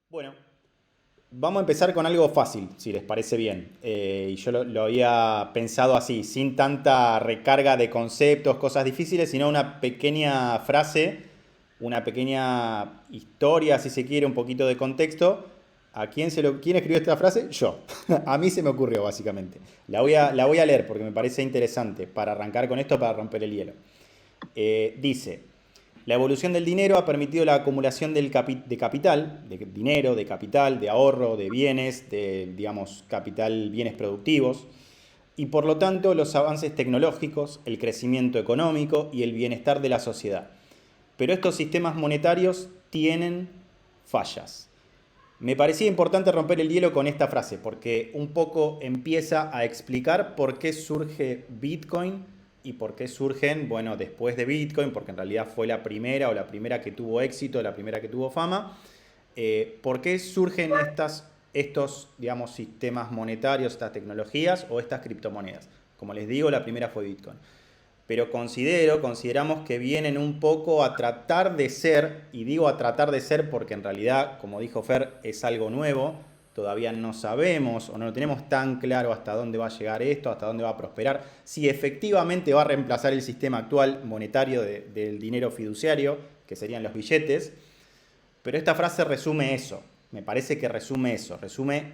Bueno, vamos a empezar con algo fácil, si les parece bien. Y yo lo había pensado así, sin tanta recarga de conceptos, cosas difíciles, sino una pequeña frase, una pequeña historia, si se quiere, un poquito de contexto. ¿Quién escribió esta frase? Yo. A mí se me ocurrió, básicamente. La voy a leer porque me parece interesante para arrancar con esto, para romper el hielo. Dice, la evolución del dinero ha permitido la acumulación de capital, de dinero, de capital, de ahorro, de bienes, de, digamos, capital, bienes productivos, y por lo tanto los avances tecnológicos, el crecimiento económico y el bienestar de la sociedad. Pero estos sistemas monetarios tienen fallas. Me parecía importante romper el hielo con esta frase porque un poco empieza a explicar por qué surge Bitcoin y por qué surgen, bueno, después de Bitcoin, porque en realidad fue la primera o la primera que tuvo éxito, la primera que tuvo fama, por qué surgen estos, digamos, sistemas monetarios, estas tecnologías o estas criptomonedas. Como les digo, la primera fue Bitcoin, pero consideramos que vienen un poco a tratar de ser, y digo a tratar de ser porque en realidad, como dijo Fer, es algo nuevo, todavía no sabemos o no lo tenemos tan claro hasta dónde va a llegar esto, hasta dónde va a prosperar, si efectivamente va a reemplazar el sistema actual monetario del dinero fiduciario, que serían los billetes, pero esta frase resume eso, me parece que resume eso, resume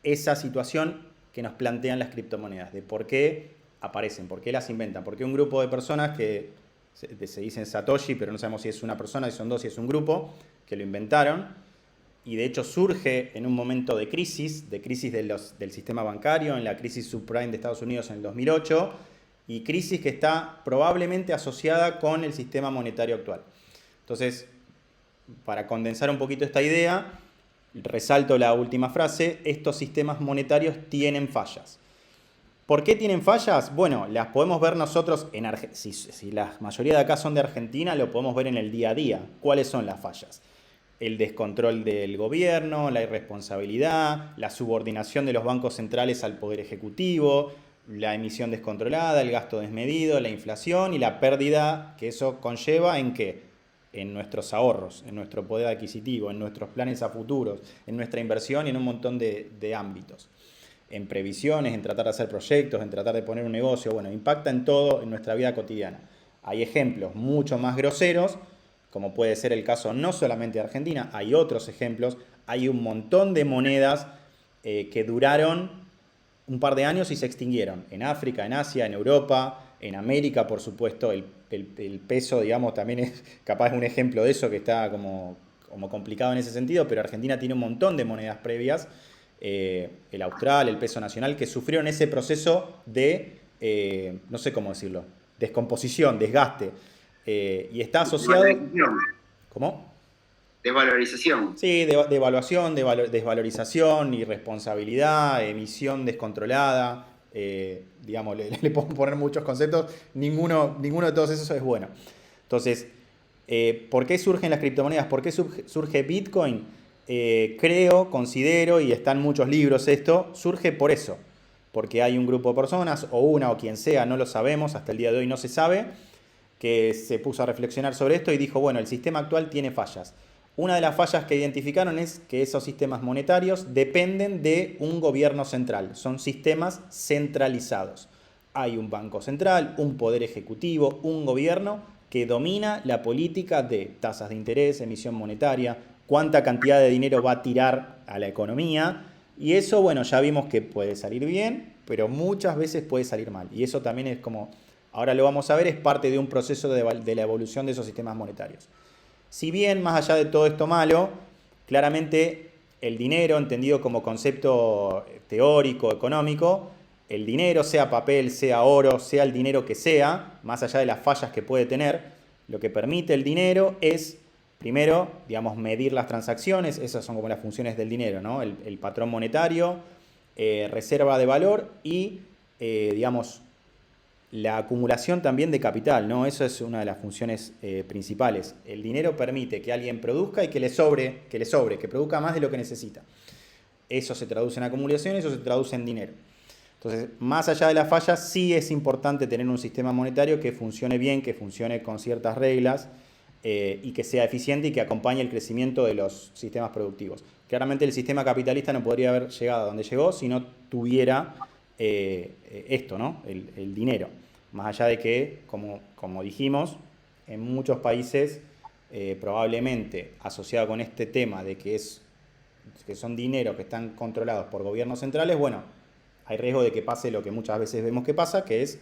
esa situación que nos plantean las criptomonedas, de por qué aparecen, por qué las inventan, por qué un grupo de personas que se dicen Satoshi, pero no sabemos si es una persona, si son dos, si es un grupo, que lo inventaron, y de hecho surge en un momento de crisis del sistema bancario, en la crisis subprime de Estados Unidos en el 2008, y crisis que está probablemente asociada con el sistema monetario actual. Entonces, para condensar un poquito esta idea, resalto la última frase, estos sistemas monetarios tienen fallas. ¿Por qué tienen fallas? Bueno, las podemos ver nosotros en Argentina. Si la mayoría de acá son de Argentina, lo podemos ver en el día a día. ¿Cuáles son las fallas? El descontrol del gobierno, la irresponsabilidad, la subordinación de los bancos centrales al poder ejecutivo, la emisión descontrolada, el gasto desmedido, la inflación y la pérdida que eso conlleva en qué, en nuestros ahorros, en nuestro poder adquisitivo, en nuestros planes a futuros, en nuestra inversión y en un montón de ámbitos. En previsiones, en tratar de hacer proyectos, en tratar de poner un negocio, bueno, impacta en todo en nuestra vida cotidiana. Hay ejemplos mucho más groseros, como puede ser el caso no solamente de Argentina, hay otros ejemplos, hay un montón de monedas que duraron un par de años y se extinguieron. En África, en Asia, en Europa, en América, por supuesto, el peso, digamos, también es capaz un ejemplo de eso que está como complicado en ese sentido, pero Argentina tiene un montón de monedas previas, el austral, el peso nacional, que sufrieron ese proceso de, no sé cómo decirlo, descomposición, desgaste, y está asociado. Desvalorización. ¿Cómo? Desvalorización. Sí, devaluación, desvalorización, irresponsabilidad, emisión descontrolada, digamos, le puedo poner muchos conceptos, ninguno de todos esos es bueno. Entonces, ¿por qué surgen las criptomonedas? ¿Por qué surge Bitcoin? Considero, y está en muchos libros esto, surge por eso, porque hay un grupo de personas, o una o quien sea, no lo sabemos, hasta el día de hoy no se sabe, que se puso a reflexionar sobre esto y dijo, bueno, el sistema actual tiene fallas. Una de las fallas que identificaron es que esos sistemas monetarios dependen de un gobierno central, son sistemas centralizados. Hay un banco central, un poder ejecutivo, un gobierno que domina la política de tasas de interés, emisión monetaria, cuánta cantidad de dinero va a tirar a la economía. Y eso, bueno, ya vimos que puede salir bien, pero muchas veces puede salir mal. Y eso también es como, ahora lo vamos a ver, es parte de un proceso de la evolución de esos sistemas monetarios. Si bien, más allá de todo esto malo, claramente el dinero, entendido como concepto teórico, económico, el dinero, sea papel, sea oro, sea el dinero que sea, más allá de las fallas que puede tener, lo que permite el dinero es, primero, digamos, medir las transacciones, esas son como las funciones del dinero, ¿no? El patrón monetario, reserva de valor y, digamos, la acumulación también de capital, ¿no? Eso es una de las funciones principales. El dinero permite que alguien produzca y que produzca más de lo que necesita. Eso se traduce en acumulación, eso se traduce en dinero. Entonces, más allá de las fallas, sí es importante tener un sistema monetario que funcione bien, que funcione con ciertas reglas, y que sea eficiente y que acompañe el crecimiento de los sistemas productivos. Claramente el sistema capitalista no podría haber llegado a donde llegó si no tuviera esto, ¿no? El dinero. Más allá de que, como dijimos, en muchos países probablemente asociado con este tema de que son dinero que están controlados por gobiernos centrales, bueno, hay riesgo de que pase lo que muchas veces vemos que pasa, que es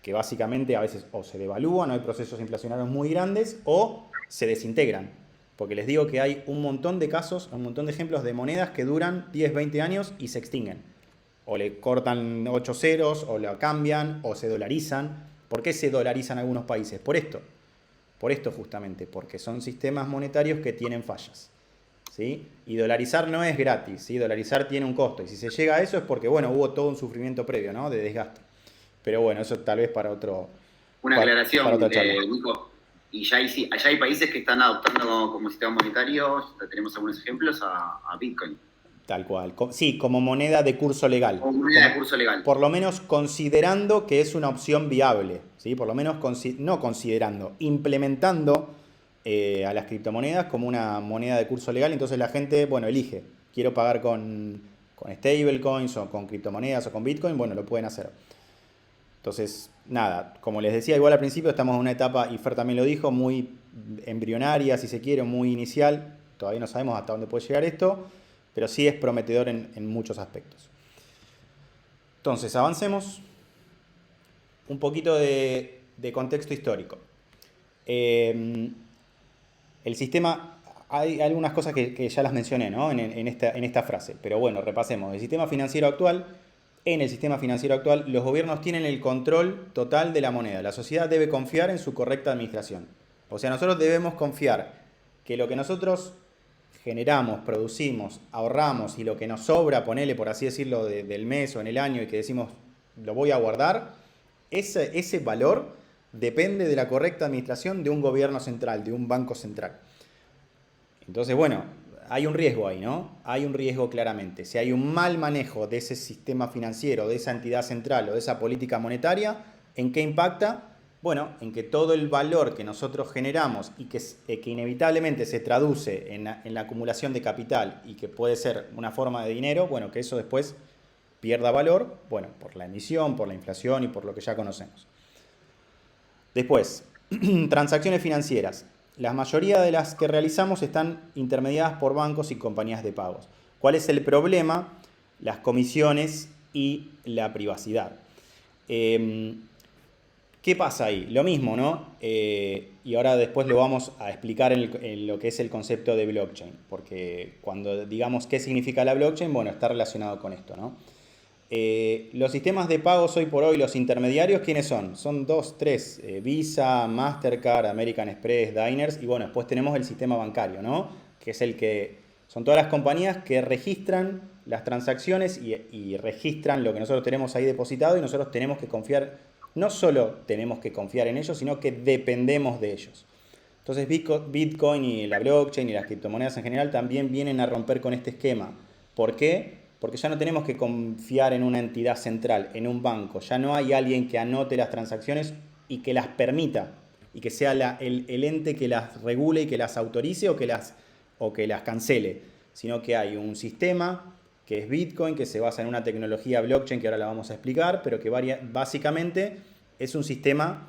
que básicamente a veces o se devalúan, o hay procesos inflacionarios muy grandes, o se desintegran. Porque les digo que hay un montón de casos, un montón de ejemplos de monedas que duran 10, 20 años y se extinguen. O le cortan 8 ceros, o la cambian, o se dolarizan. ¿Por qué se dolarizan algunos países? Por esto justamente, porque son sistemas monetarios que tienen fallas. ¿Sí? Y dolarizar no es gratis, ¿sí? Dolarizar tiene un costo. Y si se llega a eso es porque, bueno, hubo todo un sufrimiento previo, ¿no? De desgaste. Pero bueno, eso tal vez para otro. Una aclaración, para otra charla. Nico. Y allá hay países que están adoptando como sistema monetario, tenemos algunos ejemplos, a Bitcoin. Tal cual. Sí, como moneda de curso legal. Como moneda de curso legal. Por lo menos considerando que es una opción viable. ¿Sí? Por lo menos no considerando, implementando a las criptomonedas como una moneda de curso legal. Entonces la gente, bueno, elige. Quiero pagar con stablecoins o con criptomonedas o con Bitcoin. Bueno, lo pueden hacer. Entonces, nada, como les decía igual al principio, estamos en una etapa, y Fer también lo dijo, muy embrionaria, si se quiere, muy inicial. Todavía no sabemos hasta dónde puede llegar esto, pero sí es prometedor en muchos aspectos. Entonces, avancemos. Un poquito de contexto histórico. El sistema, hay algunas cosas que ya las mencioné, ¿no? en esta frase, pero bueno, repasemos. El sistema financiero actual... En el sistema financiero actual, los gobiernos tienen el control total de la moneda. La sociedad debe confiar en su correcta administración. O sea, nosotros debemos confiar que lo que nosotros generamos, producimos, ahorramos y lo que nos sobra, ponele por así decirlo, del mes o en el año y que decimos lo voy a guardar, ese valor depende de la correcta administración de un gobierno central, de un banco central. Entonces, bueno, hay un riesgo ahí, ¿no? Hay un riesgo claramente. Si hay un mal manejo de ese sistema financiero, de esa entidad central o de esa política monetaria, ¿en qué impacta? Bueno, en que todo el valor que nosotros generamos y que inevitablemente se traduce en la acumulación de capital y que puede ser una forma de dinero, bueno, que eso después pierda valor, bueno, por la emisión, por la inflación y por lo que ya conocemos. Después, transacciones financieras. La mayoría de las que realizamos están intermediadas por bancos y compañías de pagos. ¿Cuál es el problema? Las comisiones y la privacidad. ¿Qué pasa ahí? Lo mismo, ¿no? Y ahora después lo vamos a explicar en lo que es el concepto de blockchain. Porque cuando digamos qué significa la blockchain, bueno, está relacionado con esto, ¿no? Los sistemas de pagos hoy por hoy, los intermediarios, ¿quiénes son? Son 2, 3, Visa, Mastercard, American Express, Diners, y bueno, después tenemos el sistema bancario, ¿no? Que es son todas las compañías que registran las transacciones y registran lo que nosotros tenemos ahí depositado y nosotros tenemos que confiar, no solo tenemos que confiar en ellos, sino que dependemos de ellos. Entonces Bitcoin y la blockchain y las criptomonedas en general también vienen a romper con este esquema. ¿Por qué? Porque ya no tenemos que confiar en una entidad central, en un banco. Ya no hay alguien que anote las transacciones y que las permita. Y que sea el ente que las regule y que las autorice o que las cancele. Sino que hay un sistema que es Bitcoin, que se basa en una tecnología blockchain que ahora la vamos a explicar, pero que básicamente es un sistema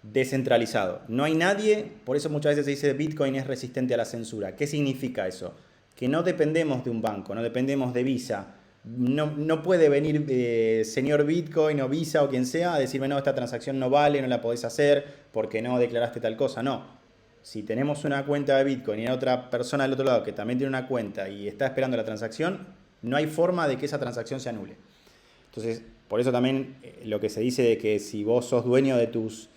descentralizado. No hay nadie, por eso muchas veces se dice Bitcoin es resistente a la censura. ¿Qué significa eso? Que no dependemos de un banco, no dependemos de Visa. No puede venir señor Bitcoin o Visa o quien sea a decirme, no, esta transacción no vale, no la podés hacer porque no declaraste tal cosa. No. Si tenemos una cuenta de Bitcoin y hay otra persona del otro lado que también tiene una cuenta y está esperando la transacción, no hay forma de que esa transacción se anule. Entonces, por eso también lo que se dice de que si vos sos dueño de tus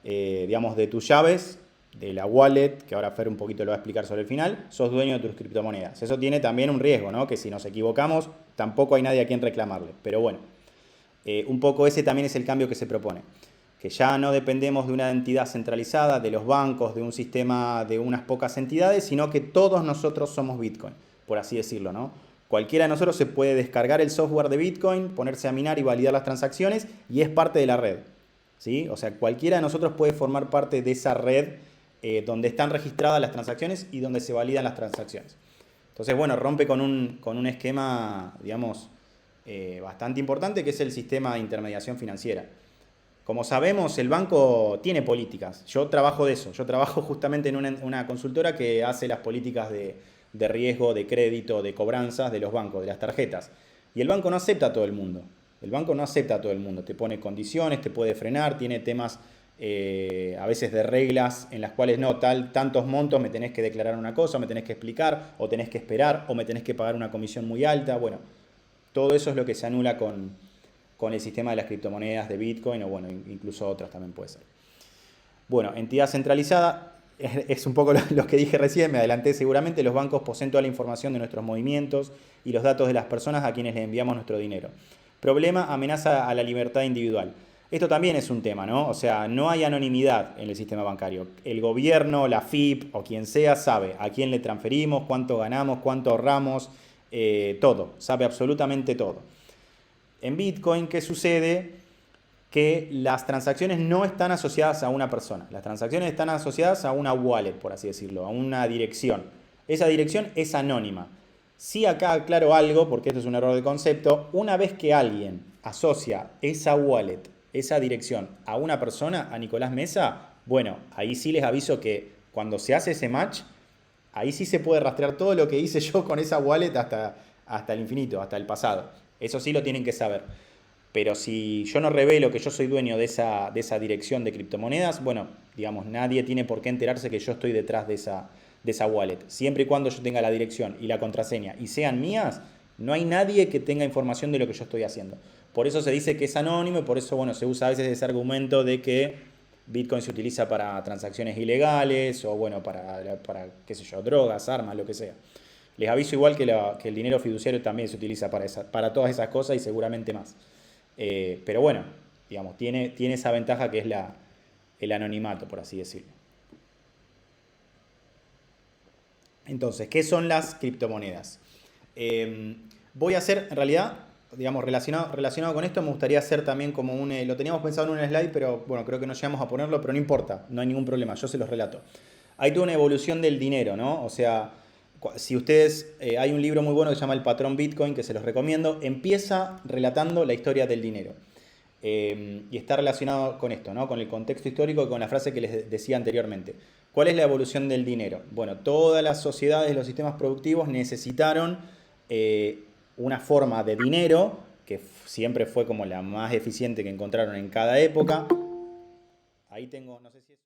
llaves, de la wallet, que ahora Fer un poquito lo va a explicar sobre el final, sos dueño de tus criptomonedas. Eso tiene también un riesgo, ¿no? Que si nos equivocamos, tampoco hay nadie a quien reclamarle. Pero bueno, un poco ese también es el cambio que se propone. Que ya no dependemos de una entidad centralizada, de los bancos, de un sistema de unas pocas entidades, sino que todos nosotros somos Bitcoin, por así decirlo, ¿no? Cualquiera de nosotros se puede descargar el software de Bitcoin, ponerse a minar y validar las transacciones y es parte de la red. ¿sí? O sea, cualquiera de nosotros puede formar parte de esa red donde están registradas las transacciones y donde se validan las transacciones. Entonces, bueno, rompe con un esquema, digamos, bastante importante, que es el sistema de intermediación financiera. Como sabemos, el banco tiene políticas. Yo trabajo de eso. Yo trabajo justamente en una consultora que hace las políticas de riesgo, de crédito, de cobranzas de los bancos, de las tarjetas. Y el banco no acepta a todo el mundo. El banco no acepta a todo el mundo. Te pone condiciones, te puede frenar, tiene temas a veces de reglas en las cuales no, tantos montos me tenés que declarar una cosa, me tenés que explicar, o tenés que esperar, o me tenés que pagar una comisión muy alta. Bueno, todo eso es lo que se anula con el sistema de las criptomonedas de Bitcoin o bueno, incluso otras también puede ser. Bueno, entidad centralizada es un poco lo que dije recién, me adelanté seguramente, los bancos poseen toda la información de nuestros movimientos y los datos de las personas a quienes le enviamos nuestro dinero. Problema, amenaza a la libertad individual. Esto también es un tema, ¿no? O sea, no hay anonimidad en el sistema bancario. El gobierno, la FIP o quien sea sabe a quién le transferimos, cuánto ganamos, cuánto ahorramos, todo, sabe absolutamente todo. En Bitcoin, ¿qué sucede? Que las transacciones no están asociadas a una persona. Las transacciones están asociadas a una wallet, por así decirlo, a una dirección. Esa dirección es anónima. Sí, acá aclaro algo, porque esto es un error de concepto. Una vez que alguien asocia esa wallet, esa dirección, a una persona, a Nicolás Mesa, bueno, ahí sí les aviso que cuando se hace ese match, ahí sí se puede rastrear todo lo que hice yo con esa wallet hasta el infinito, hasta el pasado. Eso sí lo tienen que saber. Pero si yo no revelo que yo soy dueño de esa dirección de criptomonedas, bueno, digamos, nadie tiene por qué enterarse que yo estoy detrás de esa wallet. Siempre y cuando yo tenga la dirección y la contraseña y sean mías, no hay nadie que tenga información de lo que yo estoy haciendo. Por eso se dice que es anónimo y por eso, bueno, se usa a veces ese argumento de que Bitcoin se utiliza para transacciones ilegales o, bueno, para qué sé yo, drogas, armas, lo que sea. Les aviso igual que el dinero fiduciario también se utiliza para todas esas cosas y seguramente más. Pero bueno, digamos, tiene esa ventaja que es el anonimato, por así decirlo. Entonces, ¿qué son las criptomonedas? Voy a hacer, en realidad, digamos, relacionado con esto, me gustaría hacer también como lo teníamos pensado en un slide, pero bueno, creo que no llegamos a ponerlo, pero no importa, no hay ningún problema, yo se los relato. Hay toda una evolución del dinero, ¿no? O sea, si ustedes, hay un libro muy bueno que se llama El Patrón Bitcoin, que se los recomiendo, empieza relatando la historia del dinero. Y está relacionado con esto, ¿no? Con el contexto histórico y con la frase que les decía anteriormente. ¿Cuál es la evolución del dinero? Bueno, todas las sociedades, los sistemas productivos necesitaron una forma de dinero que siempre fue como la más eficiente que encontraron en cada época. Ahí tengo, no sé si es...